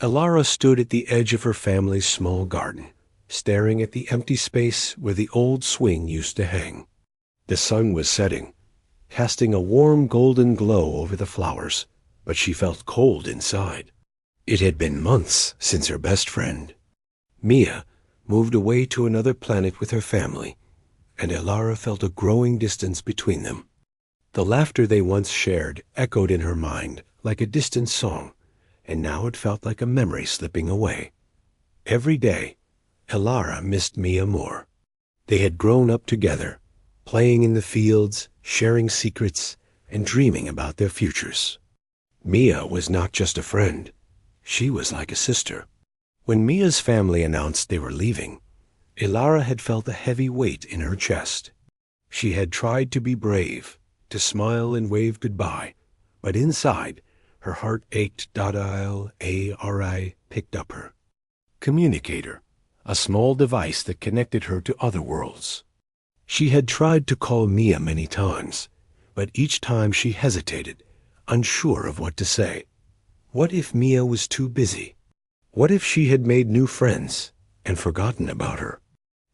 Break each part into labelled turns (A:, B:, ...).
A: Elara stood at the edge of her family's small garden, staring at the empty space where the old swing used to hang. The sun was setting, casting a warm golden glow over the flowers, but she felt cold inside. It had been months since her best friend, Mia, moved away to another planet with her family, and Elara felt a growing distance between them. The laughter they once shared echoed in her mind like a distant song, and now it felt like a memory slipping away. Every day, Elara missed Mia more. They had grown up together, playing in the fields, sharing secrets, and dreaming about their futures. Mia was not just a friend. She was like a sister. When Mia's family announced they were leaving, Elara had felt a heavy weight in her chest. She had tried to be brave, to smile and wave goodbye, but inside, her heart ached. Ari picked up her communicator, a small device that connected her to other worlds. She had tried to call Mia many times, but each time she hesitated, unsure of what to say. What if Mia was too busy? What if she had made new friends and forgotten about her?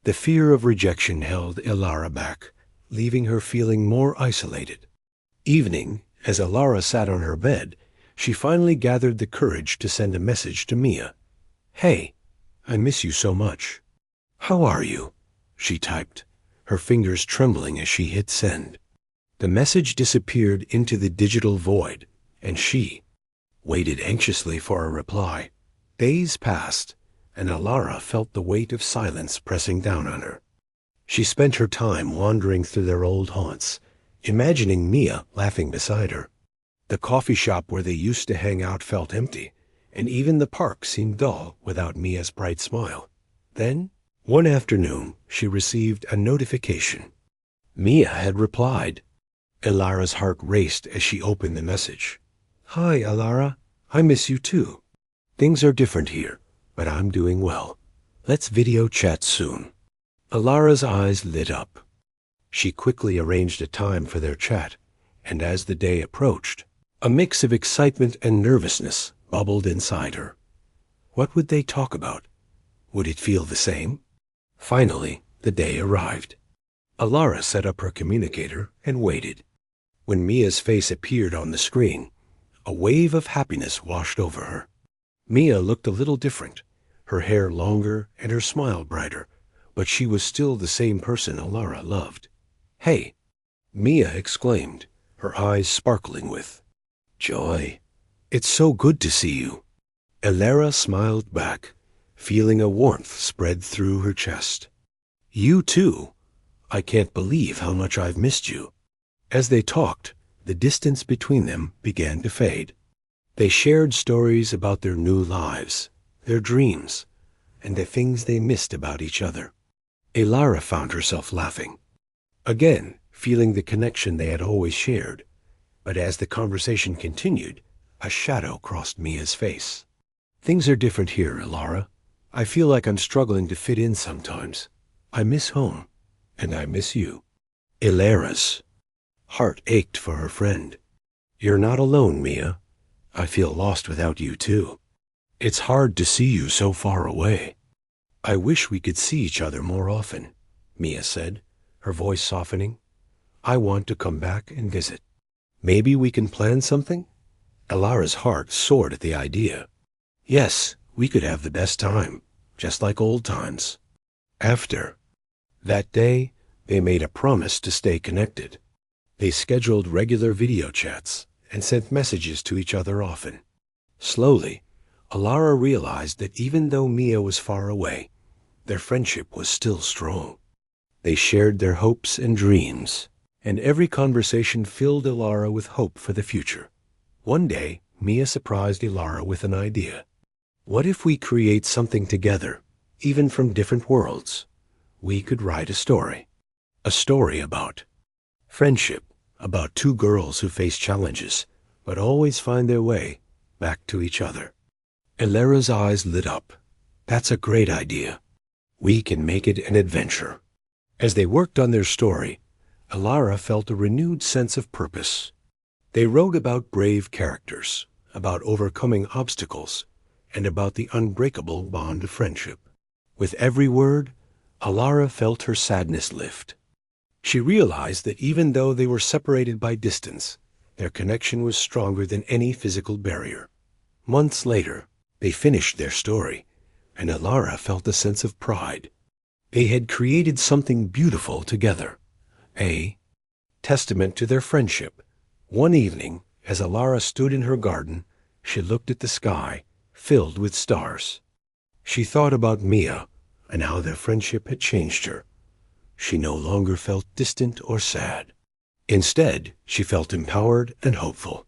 A: The fear of rejection held Elara back, leaving her feeling more isolated. Evening, as Elara sat on her bed, she finally gathered the courage to send a message to Mia. "Hey, I miss you so much. How are you?" she typed, her fingers trembling as she hit send. The message disappeared into the digital void, and she waited anxiously for a reply. Days passed, and Elara felt the weight of silence pressing down on her. She spent her time wandering through their old haunts, imagining Mia laughing beside her. The coffee shop where they used to hang out felt empty, and even the park seemed dull without Mia's bright smile. Then, one afternoon, she received a notification. Mia had replied. Elara's heart raced as she opened the message. "Hi, Elara. I miss you too. Things are different here, but I'm doing well. Let's video chat soon." Elara's eyes lit up. She quickly arranged a time for their chat, and as the day approached, a mix of excitement and nervousness bubbled inside her. What would they talk about? Would it feel the same? Finally, the day arrived. Elara set up her communicator and waited. When Mia's face appeared on the screen, a wave of happiness washed over her. Mia looked a little different, her hair longer and her smile brighter, but she was still the same person Elara loved. "Hey!" Mia exclaimed, her eyes sparkling with joy. "It's so good to see you." Elara smiled back, feeling a warmth spread through her chest. "You too. I can't believe how much I've missed you." As they talked, the distance between them began to fade. They shared stories about their new lives, their dreams, and the things they missed about each other. Elara found herself laughing, again feeling the connection they had always shared. But as the conversation continued, a shadow crossed Mia's face. "Things are different here, Elara. I feel like I'm struggling to fit in sometimes. I miss home, and I miss you." Elara's heart ached for her friend. "You're not alone, Mia. I feel lost without you too. It's hard to see you so far away." "I wish we could see each other more often," Mia said, her voice softening. "I want to come back and visit. Maybe we can plan something?" Elara's heart soared at the idea. Yes, we could have the best time, just like old times. After that day, they made a promise to stay connected. They scheduled regular video chats and sent messages to each other often. Slowly, Elara realized that even though Mia was far away, their friendship was still strong. They shared their hopes and dreams, and every conversation filled Elara with hope for the future. One day, Mia surprised Elara with an idea. "What if we create something together, even from different worlds? We could write a story. A story about friendship, about two girls who face challenges, but always find their way back to each other." Elara's eyes lit up. "That's a great idea. We can make it an adventure." As they worked on their story, Elara felt a renewed sense of purpose. They wrote about brave characters, about overcoming obstacles, and about the unbreakable bond of friendship. With every word, Alara felt her sadness lift. She realized that even though they were separated by distance, their connection was stronger than any physical barrier. Months later, they finished their story, and Alara felt a sense of pride. They had created something beautiful together, a testament to their friendship. One evening, as Alara stood in her garden, she looked at the sky, filled with stars. She thought about Mia and how their friendship had changed her. She no longer felt distant or sad. Instead, she felt empowered and hopeful.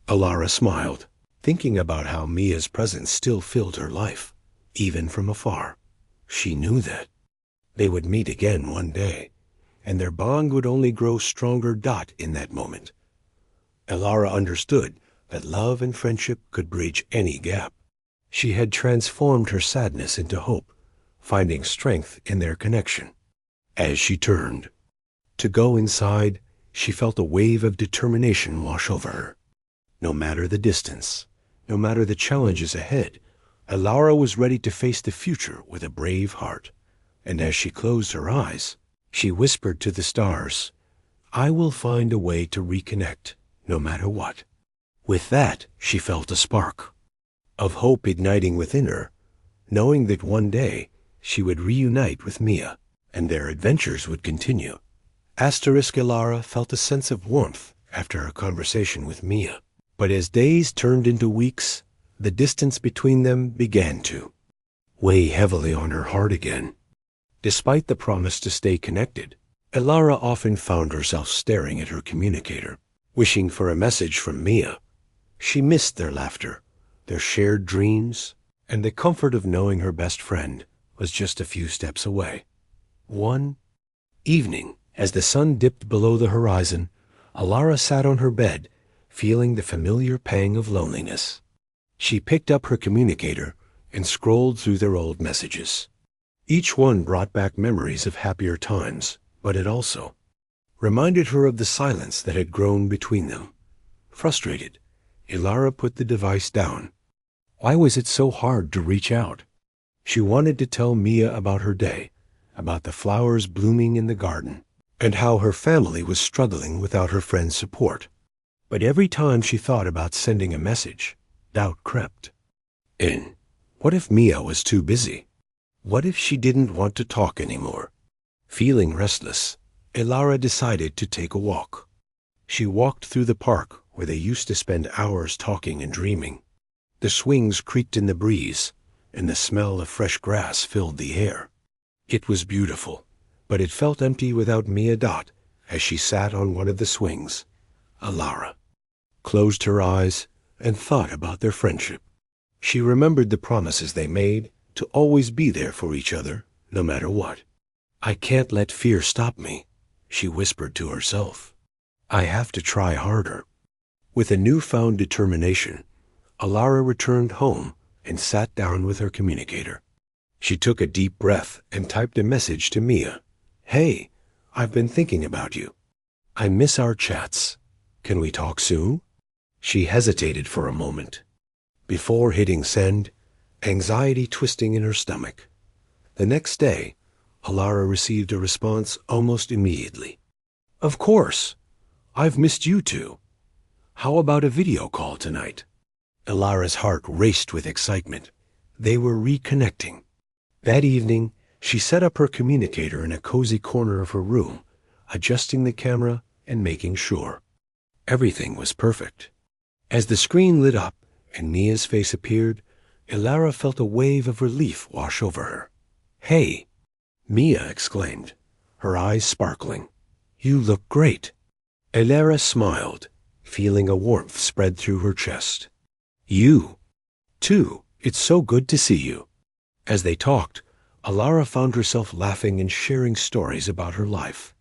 A: Alara smiled, thinking about how Mia's presence still filled her life, even from afar. She knew that they would meet again one day, and their bond would only grow stronger. In that moment, Alara understood that love and friendship could bridge any gap. She had transformed her sadness into hope, finding strength in their connection. As she turned to go inside, she felt a wave of determination wash over her. No matter the distance, no matter the challenges ahead, Alara was ready to face the future with a brave heart. And as she closed her eyes, she whispered to the stars, "I will find a way to reconnect, no matter what." With that, she felt a spark of hope igniting within her, knowing that one day she would reunite with Mia, and their adventures would continue. Alara felt a sense of warmth after her conversation with Mia, but as days turned into weeks, the distance between them began to weigh heavily on her heart again. Despite the promise to stay connected, Alara often found herself staring at her communicator, wishing for a message from Mia. She missed their laughter, their shared dreams, and the comfort of knowing her best friend was just a few steps away. One evening, as the sun dipped below the horizon, Alara sat on her bed, feeling the familiar pang of loneliness. She picked up her communicator and scrolled through their old messages. Each one brought back memories of happier times, but it also reminded her of the silence that had grown between them. Frustrated, Alara put the device down. Why was it so hard to reach out? She wanted to tell Mia about her day, about the flowers blooming in the garden, and how her family was struggling without her friend's support. But every time she thought about sending a message, doubt crept in. What if Mia was too busy? What if she didn't want to talk anymore? Feeling restless, Alara decided to take a walk. She walked through the park where they used to spend hours talking and dreaming. The swings creaked in the breeze, and the smell of fresh grass filled the air. It was beautiful, but it felt empty without Mia. As she sat on one of the swings, Alara closed her eyes and thought about their friendship. She remembered the promises they made to always be there for each other, no matter what. "I can't let fear stop me," she whispered to herself. "I have to try harder." With a newfound determination, Alara returned home and sat down with her communicator. She took a deep breath and typed a message to Mia. "Hey, I've been thinking about you. I miss our chats. Can we talk soon?" She hesitated for a moment before hitting send, anxiety twisting in her stomach. The next day, Alara received a response almost immediately. "Of course. I've missed you too. How about a video call tonight?" Alara's heart raced with excitement. They were reconnecting. That evening, she set up her communicator in a cozy corner of her room, adjusting the camera and making sure everything was perfect. As the screen lit up and Mia's face appeared, Alara felt a wave of relief wash over her. "Hey!" Mia exclaimed, her eyes sparkling. "You look great." Alara smiled, feeling a warmth spread through her chest. "You, too. It's so good to see you." As they talked, Alara found herself laughing and sharing stories about her life.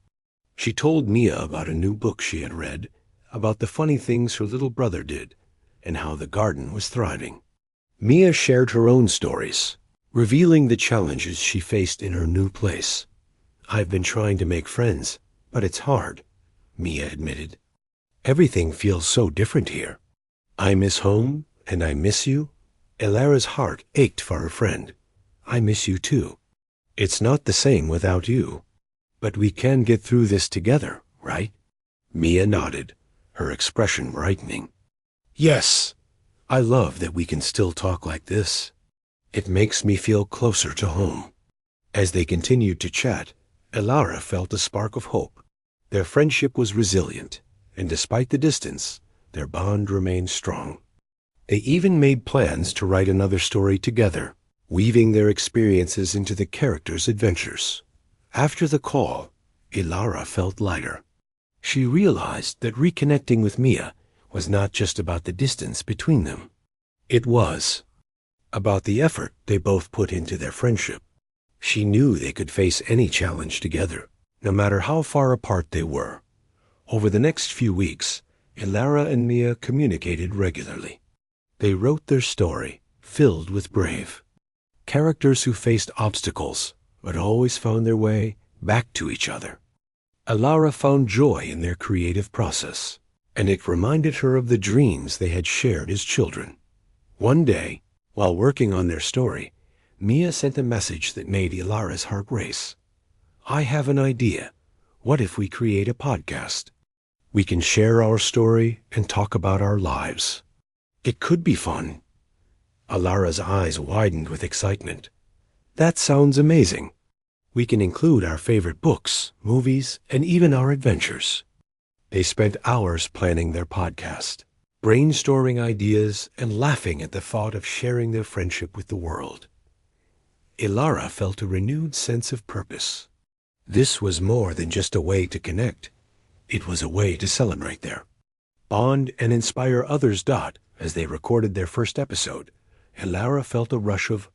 A: She told Mia about a new book she had read, about the funny things her little brother did, and how the garden was thriving. Mia shared her own stories, revealing the challenges she faced in her new place. "I've been trying to make friends, but it's hard," Mia admitted. "Everything feels so different here. I miss home, and I miss you, Elara's heart ached for her friend. I miss you too. It's not the same without you. But we can get through this together, right? Mia nodded, her expression brightening. Yes, I love that we can still talk like this. It makes me feel closer to home. As they continued to chat, Elara felt a spark of hope. Their friendship was resilient, and despite the distance, their bond remained strong. They even made plans to write another story together, weaving their experiences into the characters' adventures. After the call, Elara felt lighter. She realized that reconnecting with Mia was not just about the distance between them. It was about the effort they both put into their friendship. She knew they could face any challenge together, no matter how far apart they were. Over the next few weeks, Elara and Mia communicated regularly. They wrote their story, filled with brave characters who faced obstacles, but always found their way back to each other. Elara found joy in their creative process, and it reminded her of the dreams they had shared as children. One day, while working on their story, Mia sent a message that made Elara's heart race. I have an idea. What if we create a podcast? We can share our story and talk about our lives. It could be fun. Elara's eyes widened with excitement. That sounds amazing. We can include our favorite books, movies, and even our adventures. They spent hours planning their podcast, brainstorming ideas and laughing at the thought of sharing their friendship with the world. Elara felt a renewed sense of purpose. This was more than just a way to connect. It was a way to celebrate their bond and inspire others. As they recorded their first episode, Elara felt a rush of...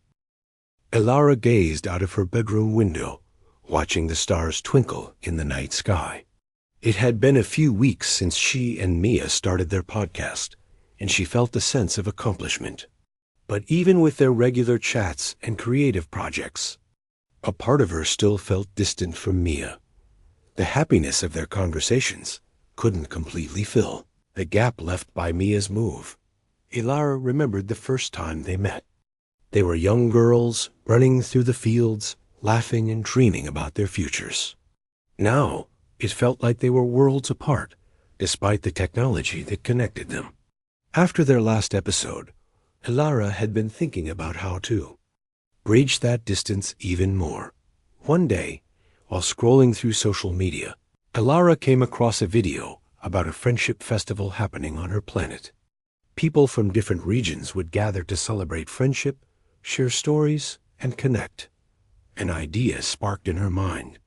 A: Elara gazed out of her bedroom window, watching the stars twinkle in the night sky. It had been a few weeks since she and Mia started their podcast, and she felt a sense of accomplishment. But even with their regular chats and creative projects, a part of her still felt distant from Mia. The happiness of their conversations couldn't completely fill the gap left by Mia's move. Elara remembered the first time they met. They were young girls running through the fields, laughing and dreaming about their futures. Now, it felt like they were worlds apart, despite the technology that connected them. After their last episode, Elara had been thinking about how to bridge that distance even more. One day, while scrolling through social media, Elara came across a video about a friendship festival happening on her planet. People from different regions would gather to celebrate friendship, share stories, and connect. An idea sparked in her mind.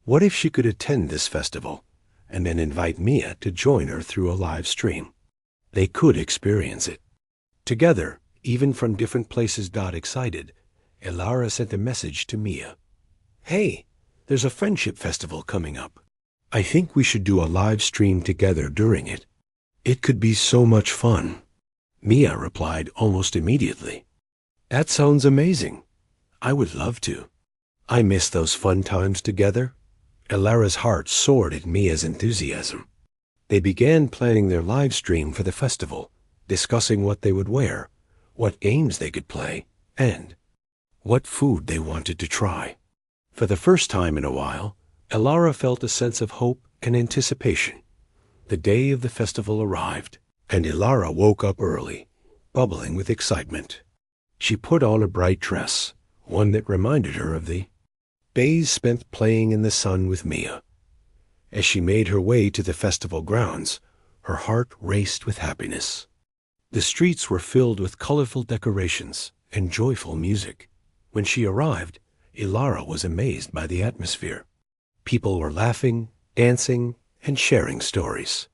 A: What if she could attend this festival and then invite Mia to join her through a live stream? They could experience it together, even from different places. Excited, Elara sent a message to Mia. Hey, there's a friendship festival coming up. I think we should do a live stream together during it. It could be so much fun. Mia replied almost immediately. That sounds amazing. I would love to. I miss those fun times together. Elara's heart soared at Mia's enthusiasm. They began planning their live stream for the festival, discussing what they would wear, what games they could play, and what food they wanted to try. For the first time in a while, Elara felt a sense of hope and anticipation. The day of the festival arrived, and Elara woke up early, bubbling with excitement. She put on a bright dress, one that reminded her of the days spent playing in the sun with Mia. As she made her way to the festival grounds, her heart raced with happiness. The streets were filled with colorful decorations and joyful music. When she arrived, Elara was amazed by the atmosphere. People were laughing, dancing, and sharing stories.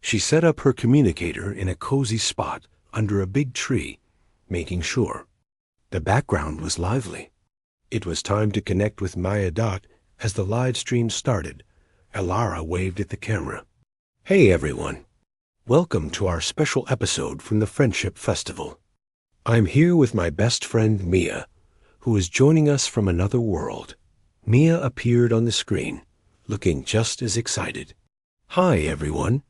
A: She set up her communicator in a cozy spot under a big tree, making sure the background was lively. It was time to connect with Maya. As the live stream started, Elara waved at the camera. Hey everyone, welcome to our special episode from the Friendship Festival. I'm here with my best friend Mia, who is joining us from another world. Mia appeared on the screen, looking just as excited. Hi everyone.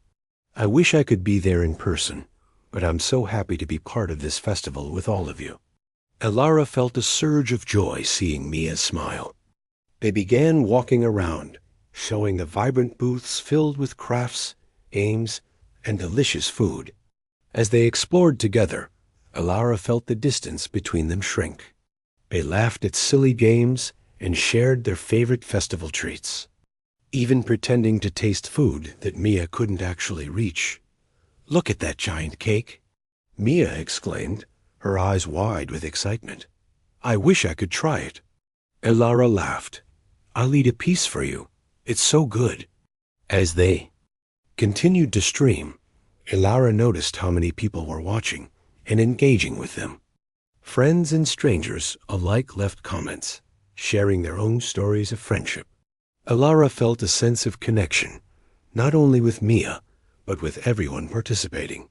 A: I wish I could be there in person, but I'm so happy to be part of this festival with all of you." Elara felt a surge of joy seeing Mia's smile. They began walking around, showing the vibrant booths filled with crafts, games, and delicious food. As they explored together, Elara felt the distance between them shrink. They laughed at silly games and shared their favorite festival treats, even pretending to taste food that Mia couldn't actually reach. "Look at that giant cake!" Mia exclaimed, her eyes wide with excitement. "I wish I could try it." Elara laughed. "I'll eat a piece for you. It's so good." As they continued to stream, Elara noticed how many people were watching and engaging with them. Friends and strangers alike left comments, sharing their own stories of friendship. Elara felt a sense of connection, not only with Mia, but with everyone participating.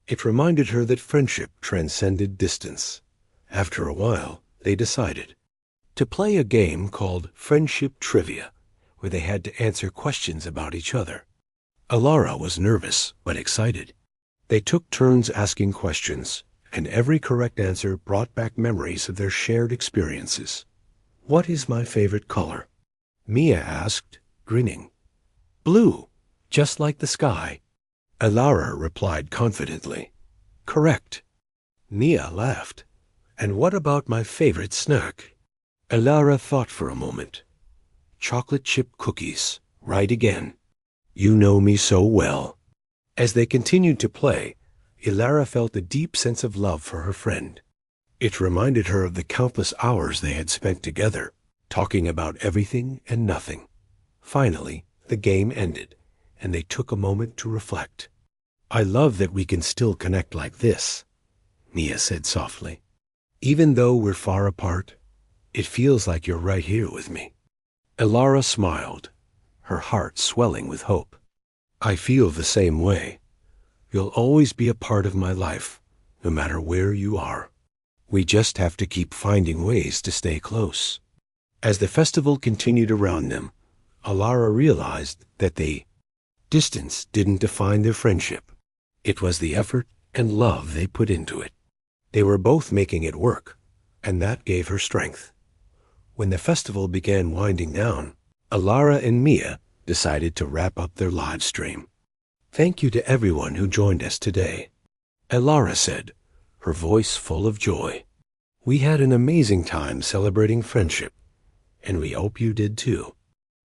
A: It reminded her that friendship transcended distance. After a while, they decided to play a game called Friendship Trivia, where they had to answer questions about each other. Elara was nervous, but excited. They took turns asking questions, and every correct answer brought back memories of their shared experiences. "What is my favorite color?" Mia asked, grinning. "Blue, just like the sky." Elara replied confidently, "Correct." Mia laughed. "And what about my favorite snack?" Elara thought for a moment. "Chocolate chip cookies, right again. You know me so well." As they continued to play, Elara felt a deep sense of love for her friend. It reminded her of the countless hours they had spent together, talking about everything and nothing. Finally, the game ended, and they took a moment to reflect. "I love that we can still connect like this," Mia said softly. "Even though we're far apart, it feels like you're right here with me." Elara smiled, her heart swelling with hope. "I feel the same way. You'll always be a part of my life, no matter where you are. We just have to keep finding ways to stay close." As the festival continued around them, Elara realized that the distance didn't define their friendship. It was the effort and love they put into it. They were both making it work, and that gave her strength. When the festival began winding down, Elara and Mia decided to wrap up their live stream. "Thank you to everyone who joined us today," Elara said, her voice full of joy. "We had an amazing time celebrating friendship, and we hope you did too.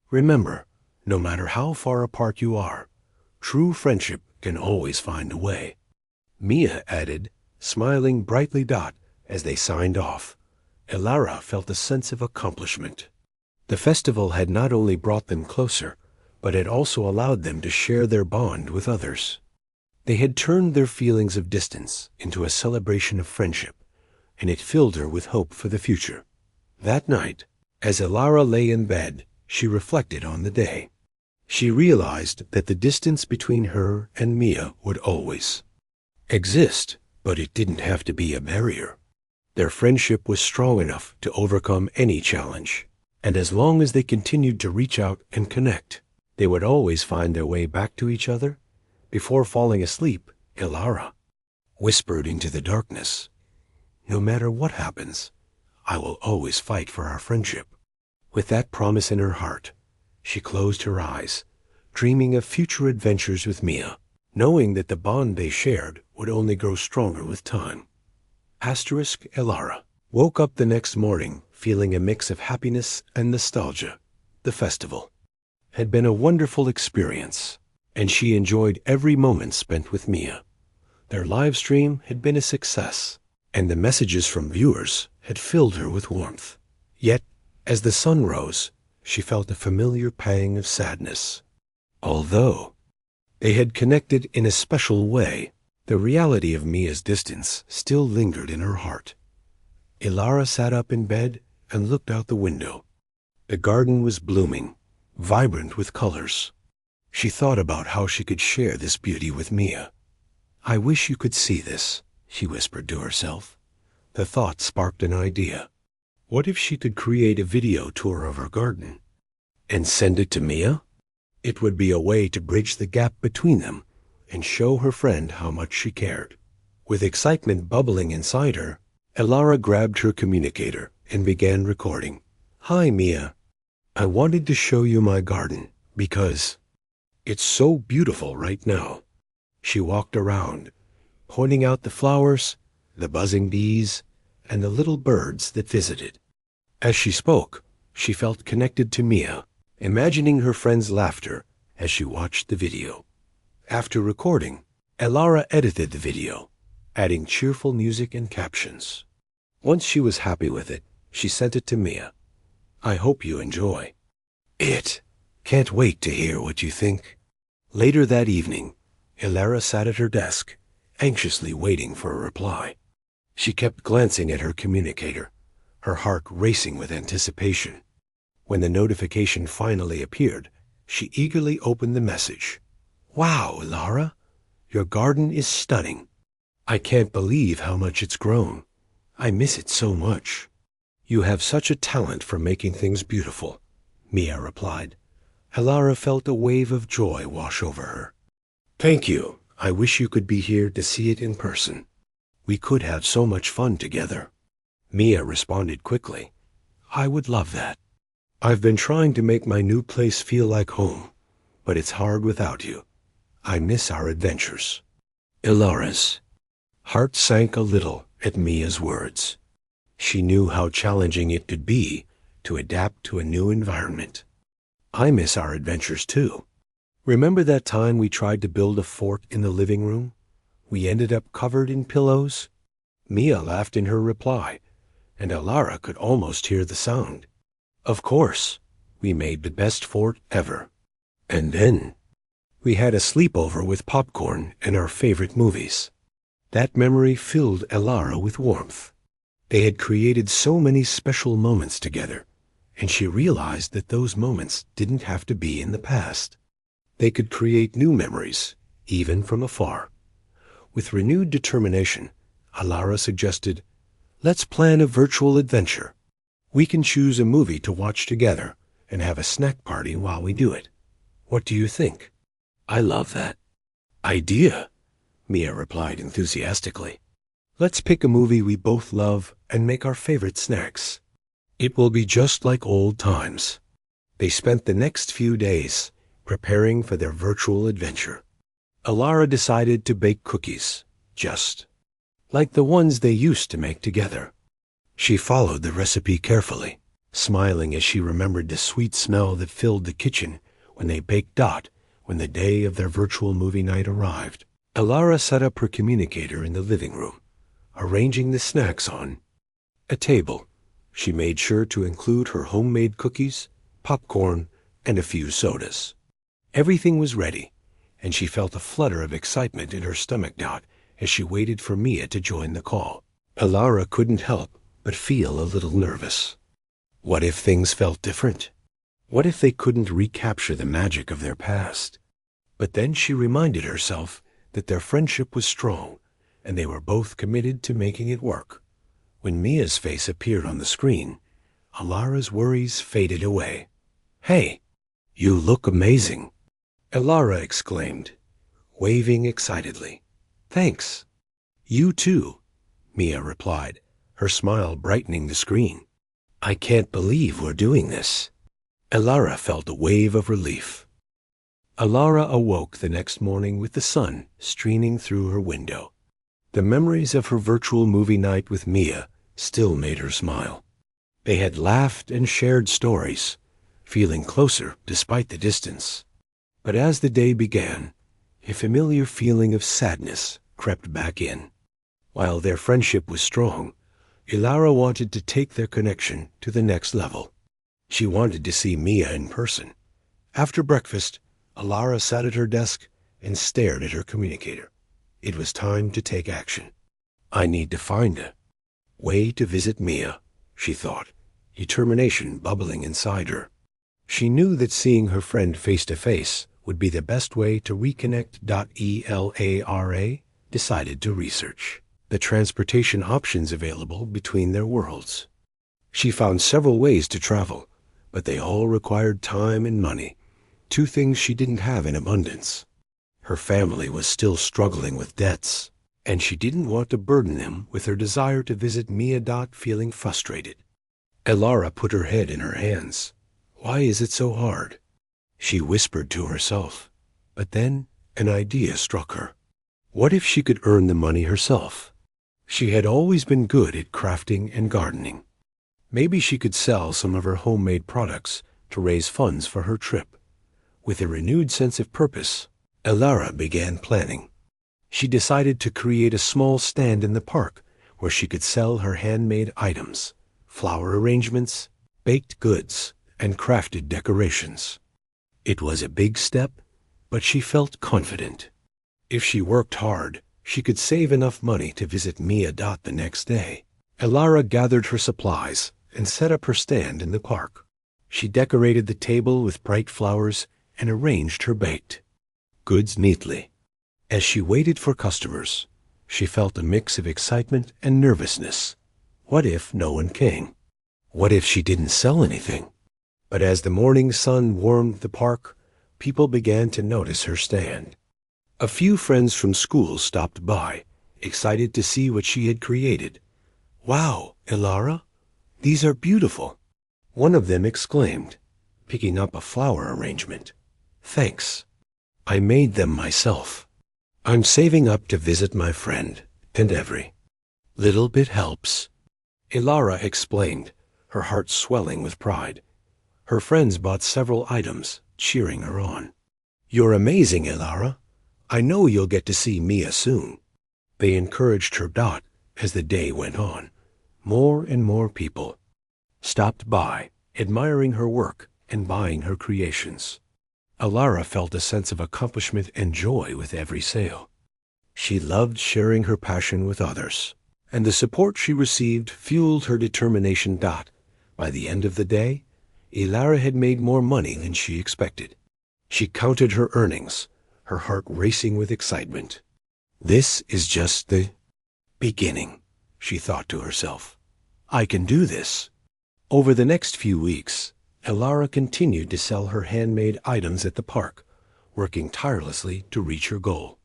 A: Remember, no matter how far apart you are, true friendship can always find a way." Mia added, smiling brightly as they signed off. Elara felt a sense of accomplishment. The festival had not only brought them closer, but it also allowed them to share their bond with others. They had turned their feelings of distance into a celebration of friendship, and it filled her with hope for the future. That night, as Elara lay in bed, she reflected on the day. She realized that the distance between her and Mia would always exist, but it didn't have to be a barrier. Their friendship was strong enough to overcome any challenge, and as long as they continued to reach out and connect, they would always find their way back to each other. Before falling asleep, Elara whispered into the darkness, "No matter what happens, I will always fight for our friendship." With that promise in her heart, she closed her eyes, dreaming of future adventures with Mia, knowing that the bond they shared would only grow stronger with time. Elara woke up the next morning feeling a mix of happiness and nostalgia. The festival had been a wonderful experience, and she enjoyed every moment spent with Mia. Their live stream had been a success, and the messages from viewers had filled her with warmth. Yet, as the sun rose, she felt a familiar pang of sadness. Although they had connected in a special way, the reality of Mia's distance still lingered in her heart. Elara sat up in bed and looked out the window. The garden was blooming, vibrant with colors. She thought about how she could share this beauty with Mia. "I wish you could see this," she whispered to herself. The thought sparked an idea. What if she could create a video tour of her garden and send it to Mia? It would be a way to bridge the gap between them and show her friend how much she cared. With excitement bubbling inside her, Elara grabbed her communicator and began recording. "Hi, Mia. I wanted to show you my garden because it's so beautiful right now." She walked around, pointing out the flowers, the buzzing bees, and the little birds that visited. As she spoke, she felt connected to Mia, imagining her friend's laughter as she watched the video. After recording, Elara edited the video, adding cheerful music and captions. Once she was happy with it, she sent it to Mia. "I hope you enjoy it. Can't wait to hear what you think." Later that evening, Elara sat at her desk, anxiously waiting for a reply. She kept glancing at her communicator, her heart racing with anticipation. When the notification finally appeared, she eagerly opened the message. "Wow, Elara, your garden is stunning. I can't believe how much it's grown. I miss it so much." "You have such a talent for making things beautiful," Mia replied. Elara felt a wave of joy wash over her. "Thank you. I wish you could be here to see it in person. We could have so much fun together." Mia responded quickly. "I would love that. I've been trying to make my new place feel like home, but it's hard without you. I miss our adventures." Elara's heart sank a little at Mia's words. She knew how challenging it could be to adapt to a new environment. "I miss our adventures too. Remember that time we tried to build a fort in the living room? We ended up covered in pillows?" Mia laughed in her reply, and Elara could almost hear the sound. "Of course, we made the best fort ever. And then we had a sleepover with popcorn and our favorite movies." That memory filled Elara with warmth. They had created so many special moments together, and she realized that those moments didn't have to be in the past. They could create new memories, even from afar. With renewed determination, Elara suggested, "Let's plan a virtual adventure. We can choose a movie to watch together and have a snack party while we do it. What do you think?" "I love that idea," Mia replied enthusiastically. "Let's pick a movie we both love and make our favorite snacks. It will be just like old times." They spent the next few days preparing for their virtual adventure. Elara decided to bake cookies, just like the ones they used to make together. She followed the recipe carefully, smiling as she remembered the sweet smell that filled the kitchen when they baked Dot when the day of their virtual movie night arrived. Elara set up her communicator in the living room, arranging the snacks on a table. She made sure to include her homemade cookies, popcorn, and a few sodas. Everything was ready, and she felt a flutter of excitement in her stomach Dot as she waited for Mia to join the call. Elara couldn't help but feel a little nervous. What if things felt different? What if they couldn't recapture the magic of their past? But then she reminded herself that their friendship was strong, and they were both committed to making it work. When Mia's face appeared on the screen, Elara's worries faded away. "Hey, you look amazing," Elara exclaimed, waving excitedly. "Thanks." "You too," Mia replied, her smile brightening the screen. "I can't believe we're doing this." Elara felt a wave of relief. Elara awoke the next morning with the sun streaming through her window. The memories of her virtual movie night with Mia still made her smile. They had laughed and shared stories, feeling closer despite the distance. But as the day began, a familiar feeling of sadness crept back in. While their friendship was strong, Elara wanted to take their connection to the next level. She wanted to see Mia in person. After breakfast, Elara sat at her desk and stared at her communicator. It was time to take action. "I need to find a way to visit Mia," she thought, determination bubbling inside her. She knew that seeing her friend face to face would be the best way to reconnect. Elara decided to research the transportation options available between their worlds. She found several ways to travel, but they all required time and money, two things she didn't have in abundance. Her family was still struggling with debts, and she didn't want to burden them with her desire to visit Mia. Feeling frustrated, Elara put her head in her hands. Why is it so hard? She whispered to herself. But then an idea struck her. What if she could earn the money herself? She had always been good at crafting and gardening. Maybe she could sell some of her homemade products to raise funds for her trip. With a renewed sense of purpose, Elara began planning. She decided to create a small stand in the park where she could sell her handmade items, flower arrangements, baked goods, and crafted decorations. It was a big step, but she felt confident. If she worked hard, she could save enough money to visit Mia. The next day. Elara gathered her supplies and set up her stand in the park. She decorated the table with bright flowers and arranged her baked goods neatly. As she waited for customers, she felt a mix of excitement and nervousness. What if no one came? What if she didn't sell anything? But as the morning sun warmed the park, people began to notice her stand. A few friends from school stopped by, excited to see what she had created. "Wow, Elara, these are beautiful," one of them exclaimed, picking up a flower arrangement. "Thanks. I made them myself. I'm saving up to visit my friend, and every little bit helps," Elara explained, her heart swelling with pride. Her friends bought several items, cheering her on. "You're amazing, Elara. I know you'll get to see Mia soon." They encouraged her. As the day went on, more and more people stopped by, admiring her work and buying her creations. Elara felt a sense of accomplishment and joy with every sale. She loved sharing her passion with others, and the support she received fueled her determination. By the end of the day, Elara had made more money than she expected. She counted her earnings, her heart racing with excitement. "This is just the beginning," she thought to herself. "I can do this." Over the next few weeks, Elara continued to sell her handmade items at the park, working tirelessly to reach her goal.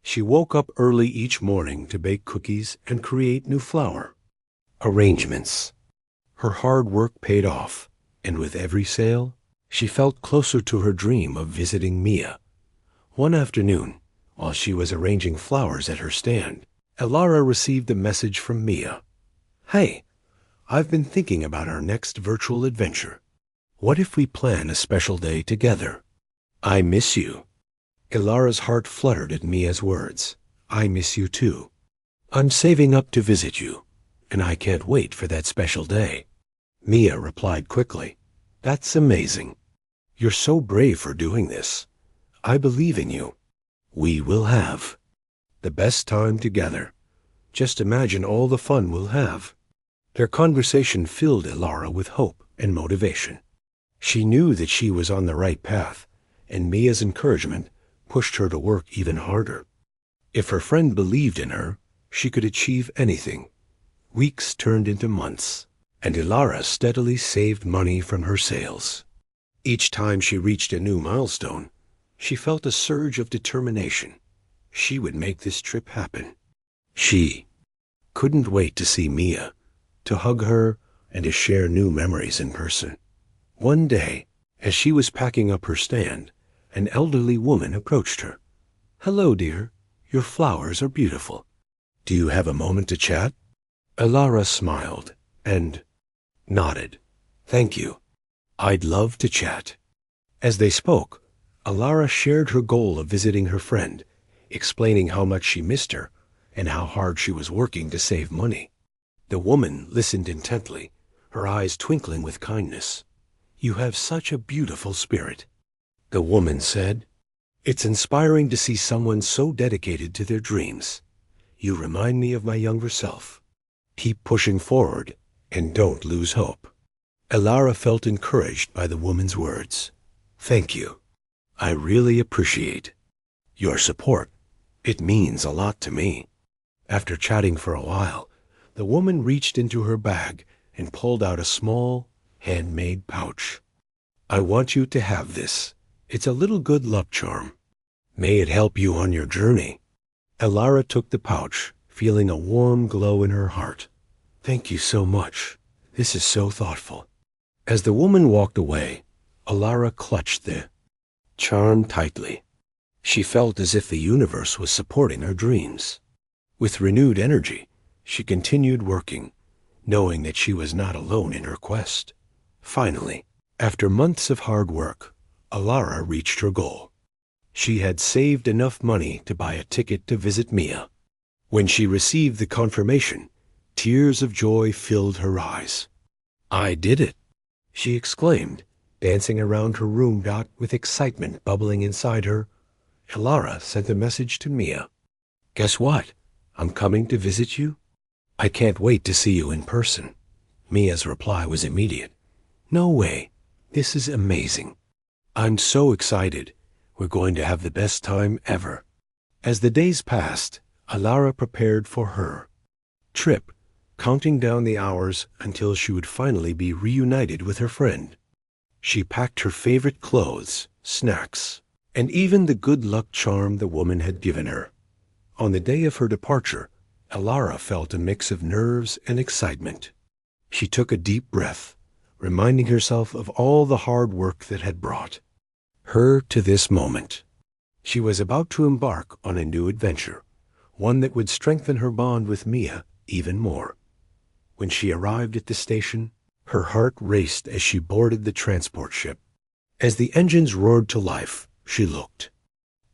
A: She woke up early each morning to bake cookies and create new flower arrangements. Her hard work paid off, and with every sale, she felt closer to her dream of visiting Mia. One afternoon, while she was arranging flowers at her stand, Elara received a message from Mia. "Hey, I've been thinking about our next virtual adventure. What if we plan a special day together? I miss you." Elara's heart fluttered at Mia's words. "I miss you too. I'm saving up to visit you, and I can't wait for that special day." Mia replied quickly. "That's amazing. You're so brave for doing this. I believe in you. We will have the best time together. Just imagine all the fun we'll have." Their conversation filled Elara with hope and motivation. She knew that she was on the right path, and Mia's encouragement pushed her to work even harder. If her friend believed in her, she could achieve anything. Weeks turned into months, and Elara steadily saved money from her sales. Each time she reached a new milestone, she felt a surge of determination. She would make this trip happen. She couldn't wait to see Mia, to hug her, and to share new memories in person. One day, as she was packing up her stand, an elderly woman approached her. "Hello, dear. Your flowers are beautiful. Do you have a moment to chat?" Elara smiled and nodded. "Thank you. I'd love to chat." As they spoke, Elara shared her goal of visiting her friend, explaining how much she missed her and how hard she was working to save money. The woman listened intently, her eyes twinkling with kindness. "You have such a beautiful spirit," the woman said. "It's inspiring to see someone so dedicated to their dreams. You remind me of my younger self. Keep pushing forward and don't lose hope." Elara felt encouraged by the woman's words. "Thank you. I really appreciate your support. It means a lot to me." After chatting for a while, the woman reached into her bag and pulled out a small, handmade pouch. "I want you to have this. It's a little good luck charm. May it help you on your journey." Elara took the pouch, feeling a warm glow in her heart. "Thank you so much. This is so thoughtful." As the woman walked away, Elara clutched the charm tightly. She felt as if the universe was supporting her dreams. With renewed energy, she continued working, knowing that she was not alone in her quest. Finally, after months of hard work, Elara reached her goal. She had saved enough money to buy a ticket to visit Mia. When she received the confirmation, tears of joy filled her eyes. "I did it," she exclaimed, dancing around her room with excitement bubbling inside her. Elara sent a message to Mia. "Guess what? I'm coming to visit you. I can't wait to see you in person." Mia's reply was immediate. "No way. This is amazing. I'm so excited. We're going to have the best time ever." As the days passed, Elara prepared for her trip, counting down the hours until she would finally be reunited with her friend. She packed her favorite clothes, snacks, and even the good luck charm the woman had given her. On the day of her departure, Elara felt a mix of nerves and excitement. She took a deep breath, reminding herself of all the hard work that had brought her to this moment. She was about to embark on a new adventure, one that would strengthen her bond with Mia even more. When she arrived at the station, her heart raced as she boarded the transport ship. As the engines roared to life, she looked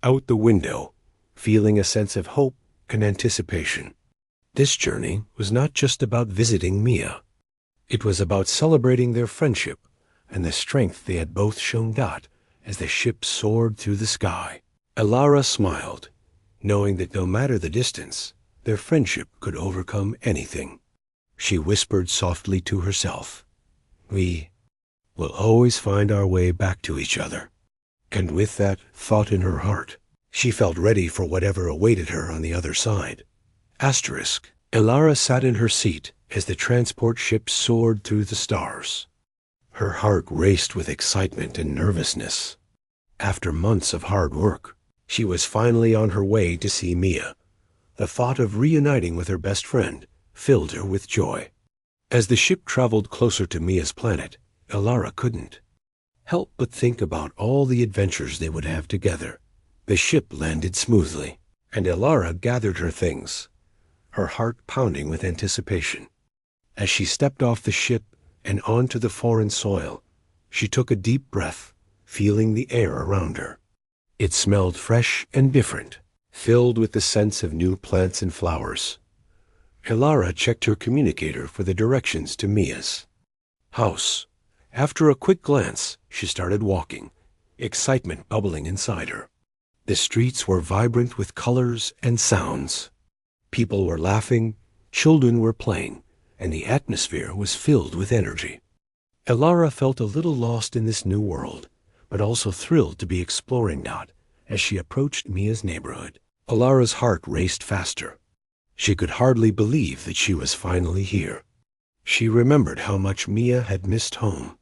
A: out the window, feeling a sense of hope and anticipation. This journey was not just about visiting Mia. It was about celebrating their friendship and the strength they had both shown as the ship soared through the sky. Elara smiled, knowing that no matter the distance, their friendship could overcome anything. She whispered softly to herself, "We will always find our way back to each other." And with that thought in her heart, she felt ready for whatever awaited her on the other side. Elara sat in her seat as the transport ship soared through the stars. Her heart raced with excitement and nervousness. After months of hard work, she was finally on her way to see Mia. The thought of reuniting with her best friend filled her with joy. As the ship traveled closer to Mia's planet, Elara couldn't help but think about all the adventures they would have together. The ship landed smoothly, and Elara gathered her things, her heart pounding with anticipation. As she stepped off the ship and onto the foreign soil, she took a deep breath, feeling the air around her. It smelled fresh and different, filled with the scents of new plants and flowers. Elara checked her communicator for the directions to Mia's house. After a quick glance, she started walking, excitement bubbling inside her. The streets were vibrant with colors and sounds. People were laughing, children were playing, and the atmosphere was filled with energy. Elara felt a little lost in this new world, but also thrilled to be exploring it as she approached Mia's neighborhood. Elara's heart raced faster. She could hardly believe that she was finally here. She remembered how much Mia had missed home,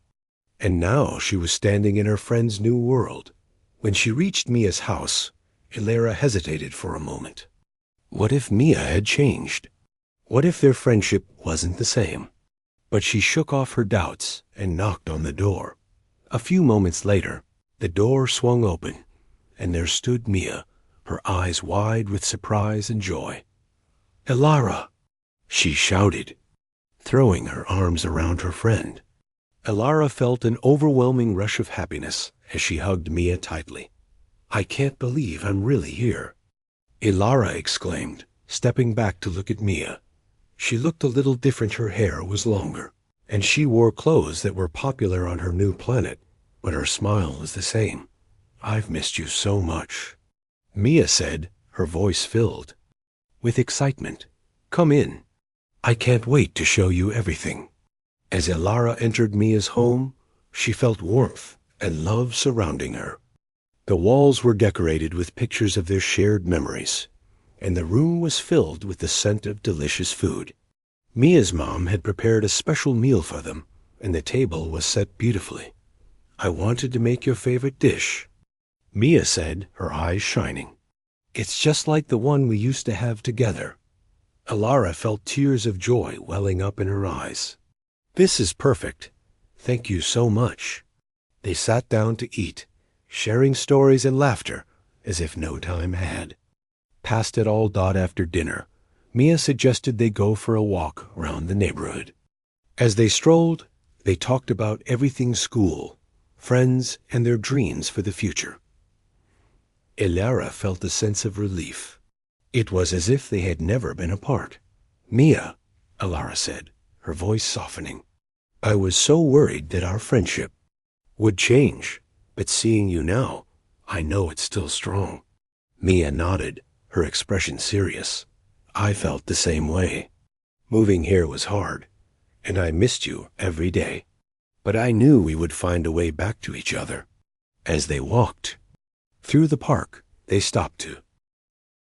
A: and now she was standing in her friend's new world. When she reached Mia's house, Elara hesitated for a moment. What if Mia had changed? What if their friendship wasn't the same? But she shook off her doubts and knocked on the door. A few moments later, the door swung open, and there stood Mia, her eyes wide with surprise and joy. "Elara!" she shouted, throwing her arms around her friend. Elara felt an overwhelming rush of happiness as she hugged Mia tightly. "I can't believe I'm really here," Elara exclaimed, stepping back to look at Mia. She looked a little different. Her hair was longer, and she wore clothes that were popular on her new planet, but her smile was the same. "I've missed you so much," Mia said, her voice filled with excitement. "Come in. I can't wait to show you everything." As Elara entered Mia's home, she felt warmth and love surrounding her. The walls were decorated with pictures of their shared memories, and the room was filled with the scent of delicious food. Mia's mom had prepared a special meal for them, and the table was set beautifully. "I wanted to make your favorite dish," Mia said, her eyes shining. It's just like the one we used to have together. Alara felt tears of joy welling up in her eyes. This is perfect. Thank you so much. They sat down to eat, sharing stories and laughter as if no time had. Past it all dot after dinner, Mia suggested they go for a walk round the neighborhood. As they strolled, they talked about everything school, friends, and their dreams for the future. Alara felt a sense of relief. It was as if they had never been apart. Mia, Alara said, her voice softening, I was so worried that our friendship would change, but seeing you now, I know it's still strong. Mia nodded, her expression serious. I felt the same way. Moving here was hard, and I missed you every day. But I knew we would find a way back to each other. As they walked through the park, they stopped to